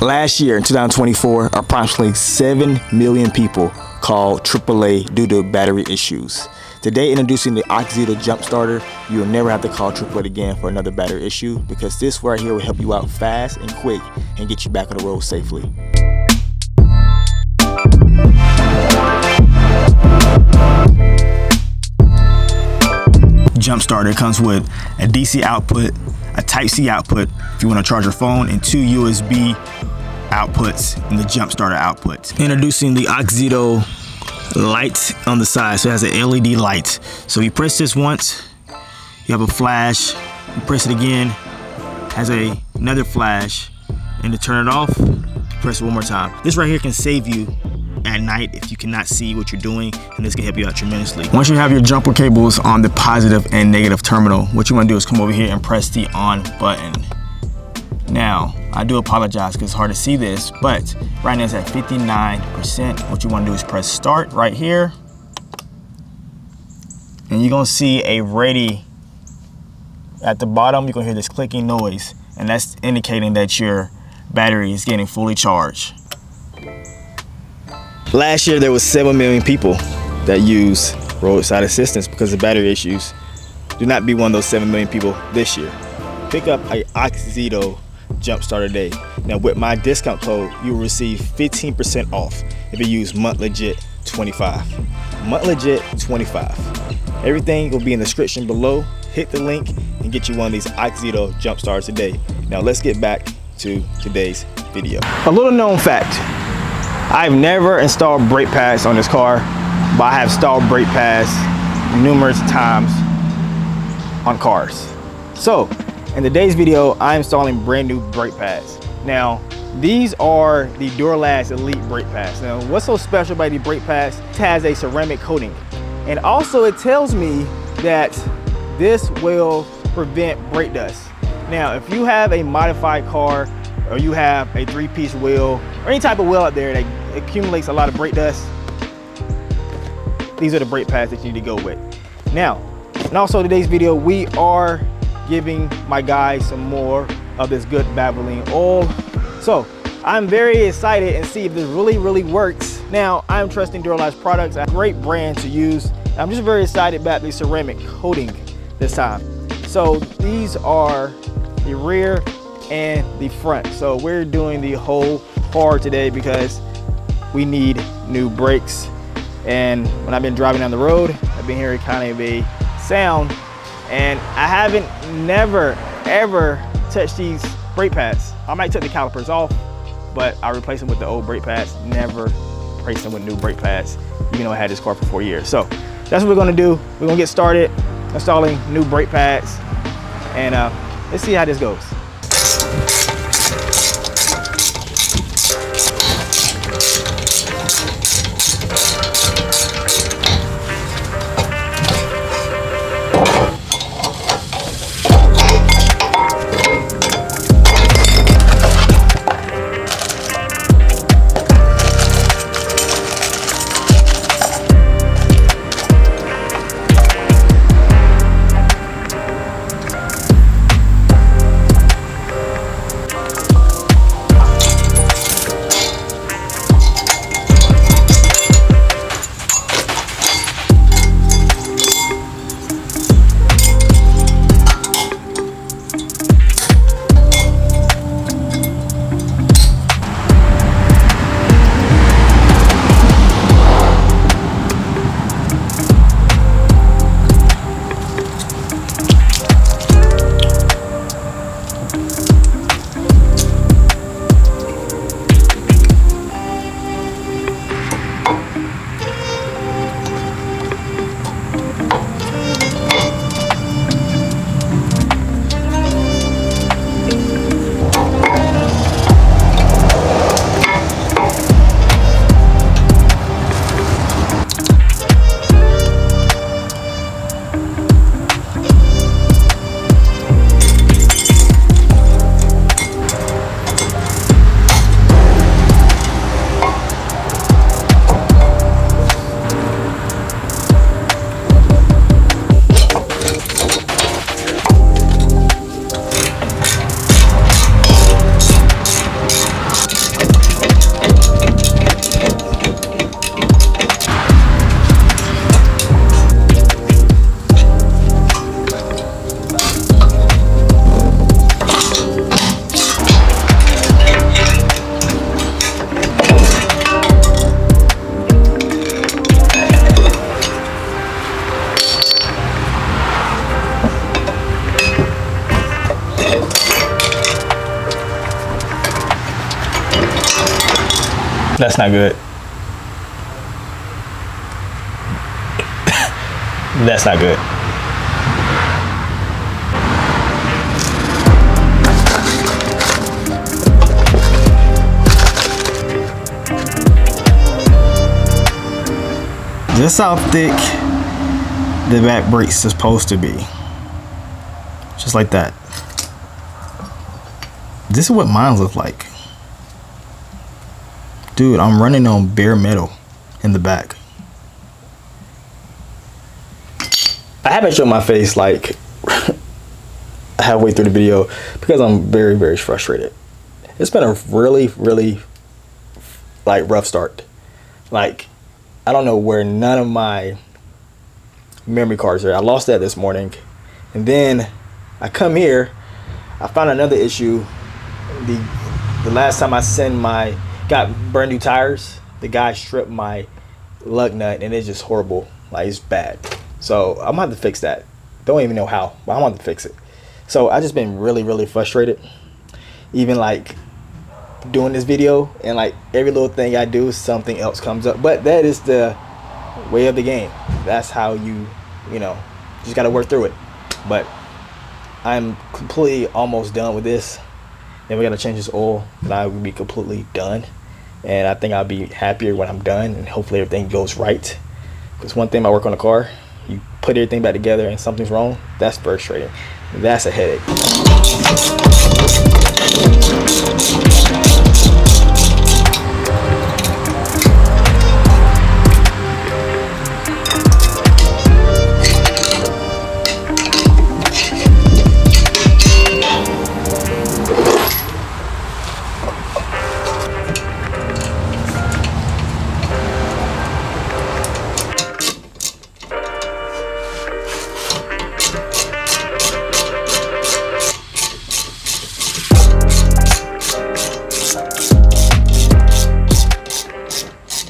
Last year in 2024, approximately 7 million people called AAA due to battery issues. Today, introducing the Auxito Jump Starter, you will never have to call AAA again for another battery issue because this right here will help you out fast and quick and get you back on the road safely. Jump Starter comes with a DC output, a Type-C output if you want to charge your phone, and 2 USB outputs in the Jump Starter output. Introducing the Auxito light on the side, so it has an LED light. So you press this once, you have a flash. You press it again, has another flash, and to turn it off, press it one more time. This right here can save you at night if you cannot see what you're doing, and this can help you out tremendously. Once you have your jumper cables on the positive and negative terminal, what you want to do is come over here and press the on button. Now, I do apologize because it's hard to see this, but right now it's at 59%. What you want to do is press start right here, and you're going to see a ready at the bottom. You're going to hear this clicking noise, and that's indicating that your battery is getting fully charged. Last year, there was 7 million people that use roadside assistance because of battery issues. Do not be one of those 7 million people this year. Pick up a Auxito Jump Starter today. Now, with my discount code, you will receive 15% off if you use MonthLegit25. MonthLegit25. Everything will be in the description below. Hit the link and get you one of these Auxito Jump Starters today. Now, let's get back to today's video. A little known fact. I've never installed brake pads on this car, but I have installed brake pads numerous times on cars. So, in today's video, I'm installing brand new brake pads. Now, these are the Duralast Elite brake pads. Now, what's so special about the brake pads? It has a ceramic coating. And also it tells me that this will prevent brake dust. Now, if you have a modified car, or you have a 3-piece wheel, or any type of wheel out there that accumulates a lot of brake dust, these are the brake pads that you need to go with. Now, and also today's video, we are giving my guys some more of this good Valvoline oil. So I'm very excited and see if this really works. Now, I'm trusting Duralast products, a great brand to use. I'm just very excited about the ceramic coating this time. So these are the rear and the front. So we're doing the whole car today because we need new brakes. And when I've been driving down the road, I've been hearing kind of a sound, and I haven't never ever touched these brake pads. I might take the calipers off, but I replace them with the old brake pads. Never replace them with new brake pads, even though I had this car for 4 years. So that's what we're gonna do. We're gonna get started installing new brake pads, and let's see how this goes. That's not good. That's not good. This is how thick the back brake's supposed to be. Just like that. This is what mine look like. Dude, I'm running on bare metal in the back. I haven't shown my face like halfway through the video because I'm very, very frustrated. It's been a really like rough start. Like, I don't know where none of my memory cards are. I lost that this morning. And then I come here, I found another issue. The last time I got brand new tires, the guy stripped my lug nut and it's just horrible. Like, it's bad. So I'm gonna have to fix that. Don't even know how, but I'm gonna have to fix it. So I just been really frustrated. Even like doing this video, and like every little thing I do, something else comes up. But that is the way of the game. That's how you know, just gotta work through it. But I'm completely almost done with this. Then we gotta change this oil, and I will be completely done. And I think I'll be happier when I'm done, and hopefully everything goes right. Because one thing about work on a car, you put everything back together and something's wrong, that's frustrating. That's a headache.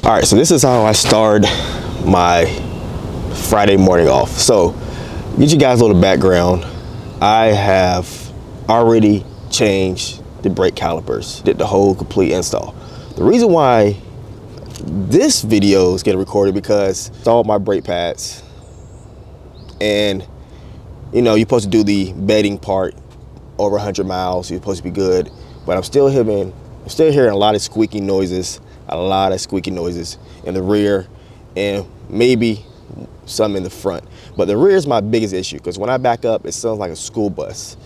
All right, so this is how I start my Friday morning off. So get you guys a little background. I have already changed the brake calipers, did the whole complete install. The reason why this video is getting recorded because installed my brake pads, and you know, you're supposed to do the bedding part over 100 miles. You're supposed to be good, but I'm still hearing a lot of squeaky noises. A lot of squeaky noises in the rear and maybe some in the front. But the rear is my biggest issue because when I back up, it sounds like a school bus.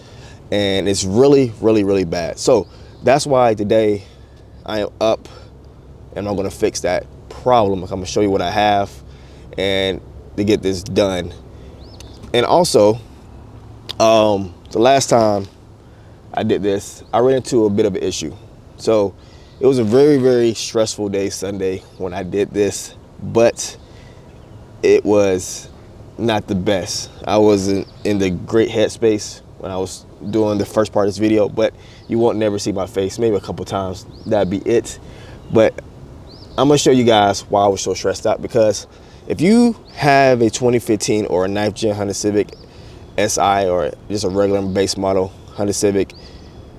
And it's really bad. So that's why today I am up and I'm gonna fix that problem. I'm gonna show you what I have and to get this done. And also, the last time I did this, I ran into a bit of an issue. So it was a very stressful day Sunday when I did this, but it was not the best. I wasn't in the great headspace when I was doing the first part of this video, but you won't never see my face, maybe a couple times, that'd be it. But I'm gonna show you guys why I was so stressed out, because if you have a 2015 or a 9th gen Honda Civic Si or just a regular base model Honda Civic,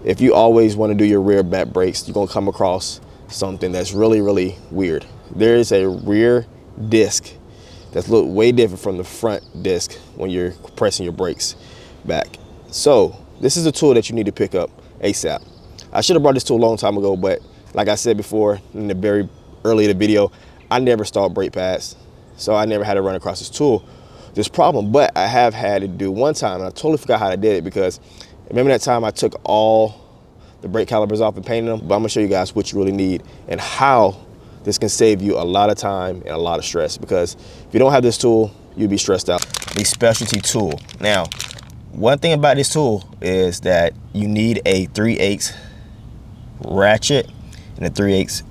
if you always want to do your rear back brakes, you're going to come across something that's really weird. There is a rear disc that's look way different from the front disc when you're pressing your brakes back. So this is a tool that you need to pick up ASAP. I should have brought this tool a long time ago, but like I said before in the very early in the video, I never installed brake pads, so I never had to run across this problem. But I have had to do one time, and I totally forgot how I did it, because remember that time I took all the brake calipers off and painted them? But I'm gonna show you guys what you really need and how this can save you a lot of time and a lot of stress, because if you don't have this tool, you'll be stressed out. The specialty tool. Now, one thing about this tool is that you need a 3/8 ratchet and a 3/8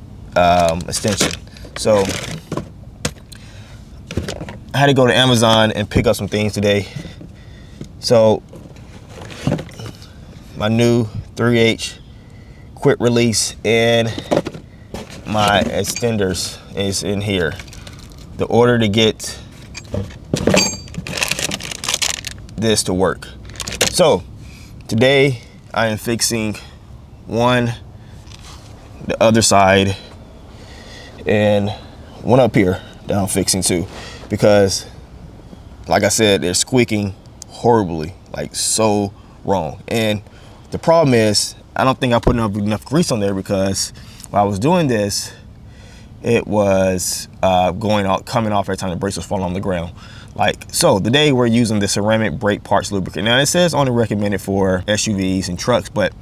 extension. So I had to go to Amazon and pick up some things today. So my new 3/8 quick release and my extenders is in here. The order to get this to work. So today I am fixing the other side and went up here that I'm fixing too, because like I said, they're squeaking horribly, like so wrong. And the problem is, I don't think I put enough grease on there, because when I was doing this, it was coming off every time the brakes was falling on the ground. Like, so today we're using the ceramic brake parts lubricant. Now it says only recommended for SUVs and trucks, but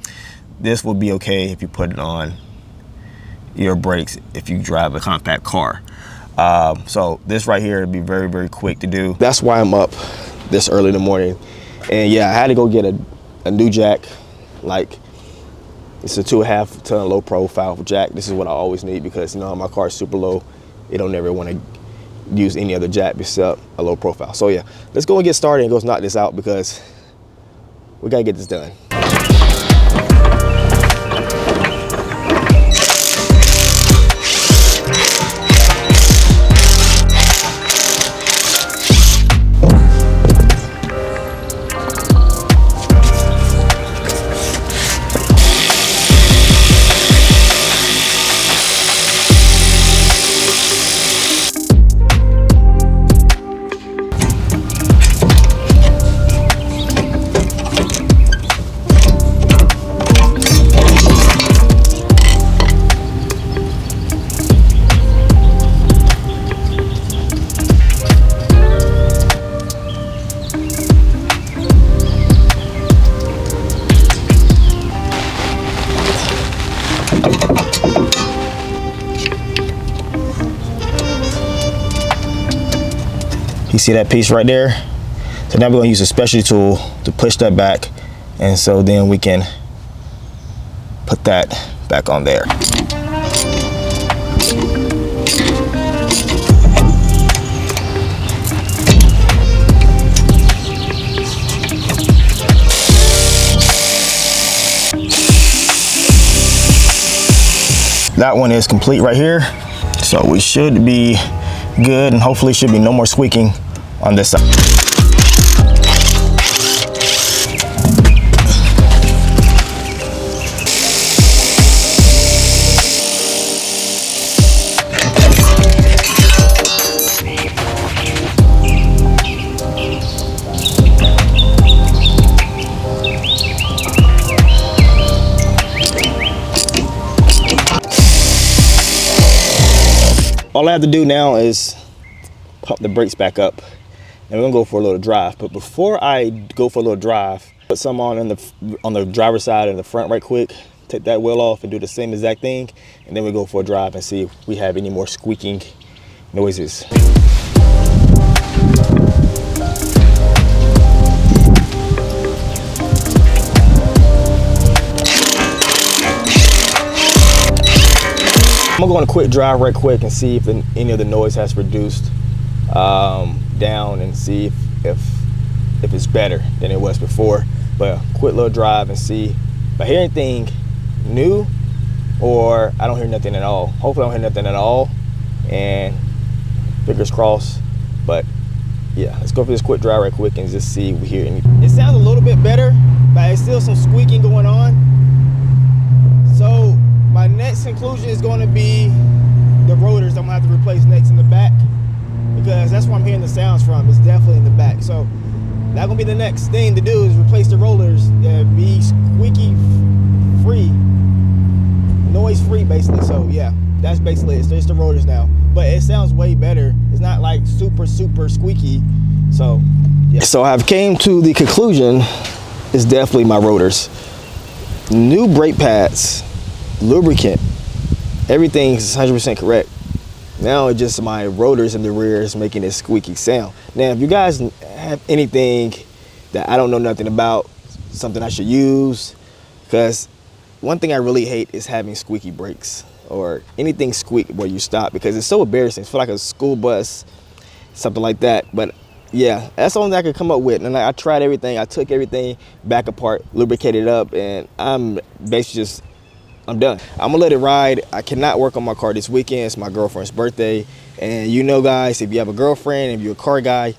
this will be okay if you put it on your brakes if you drive a compact car. So this right here would be very, very quick to do. That's why I'm up this early in the morning. And yeah, I had to go get a new jack. Like, it's a 2.5 ton low profile jack. This is what I always need, because, you know, my car is super low. It don't never want to use any other jack except a low profile. So yeah, let's go and get started and go knock this out, because we gotta get this done. You see that piece right there? So now we're gonna use a specialty tool to push that back, and so then we can put that back on there. That one is complete right here. So we should be good, and hopefully should be no more squeaking on this side. All I have to do now is pump the brakes back up, and we're gonna go for a little drive. But before I go for a little drive, put some on the driver's side and the front right quick, take that wheel off and do the same exact thing, and then we go for a drive and see if we have any more squeaking noises. I'm gonna go on a quick drive right quick and see if any of the noise has reduced down, and see if it's better than it was before. But a quick little drive and see if I hear anything new, or I don't hear nothing at all. Hopefully I don't hear nothing at all, and fingers crossed. But yeah, let's go for this quick drive right quick and just see if we hear anything. It sounds a little bit better, but there's still some squeaking going on. So my next conclusion is going to be the rotors I'm going to have to replace next in the back, because that's where I'm hearing the sounds from. It's definitely in the back. So that's going to be the next thing to do, is replace the rollers and be squeaky free, noise free basically. So yeah, that's basically it. It's just the rotors now, but it sounds way better. It's not like super squeaky. So yeah. So I've came to the conclusion it's definitely my rotors. New brake pads, lubricant, everything is 100% correct. Now it's just my rotors in the rear is making this squeaky sound. Now, if you guys have anything that I don't know nothing about, something I should use, because one thing I really hate is having squeaky brakes or anything squeak where you stop, because it's so embarrassing. It's like a school bus, something like that. But yeah, that's the only thing I could come up with. And I tried everything. I took everything back apart, lubricated it up, and I'm basically just, I'm done. I'm gonna let it ride. I cannot work on my car this weekend. It's my girlfriend's birthday. And you know, guys, if you have a girlfriend, if you're a car guy,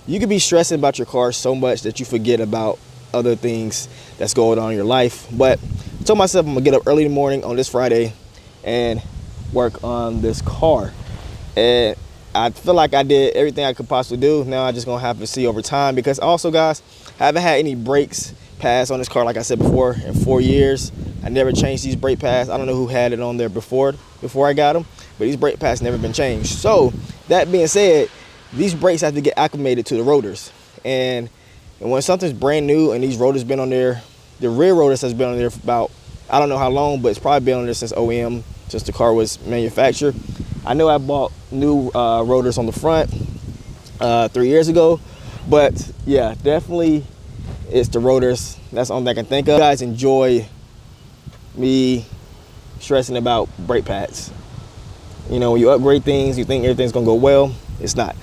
you could be stressing about your car so much that you forget about other things that's going on in your life. But I told myself I'm gonna get up early in the morning on this Friday and work on this car. And I feel like I did everything I could possibly do. Now I just gonna have to see over time, because also, guys, I haven't had any brakes pads on this car, like I said before, in 4 years. I never changed these brake pads. I don't know who had it on there before I got them, but these brake pads never been changed. So that being said, these brakes have to get acclimated to the rotors. And when something's brand new and these rotors been on there, the rear rotors has been on there for about, I don't know how long, but it's probably been on there since OEM, since the car was manufactured. I know I bought new rotors on the front 3 years ago, but yeah, definitely it's the rotors. That's the only thing I can think of. You guys enjoy me stressing about brake pads. You know, when you upgrade things, you think everything's gonna go well. It's not.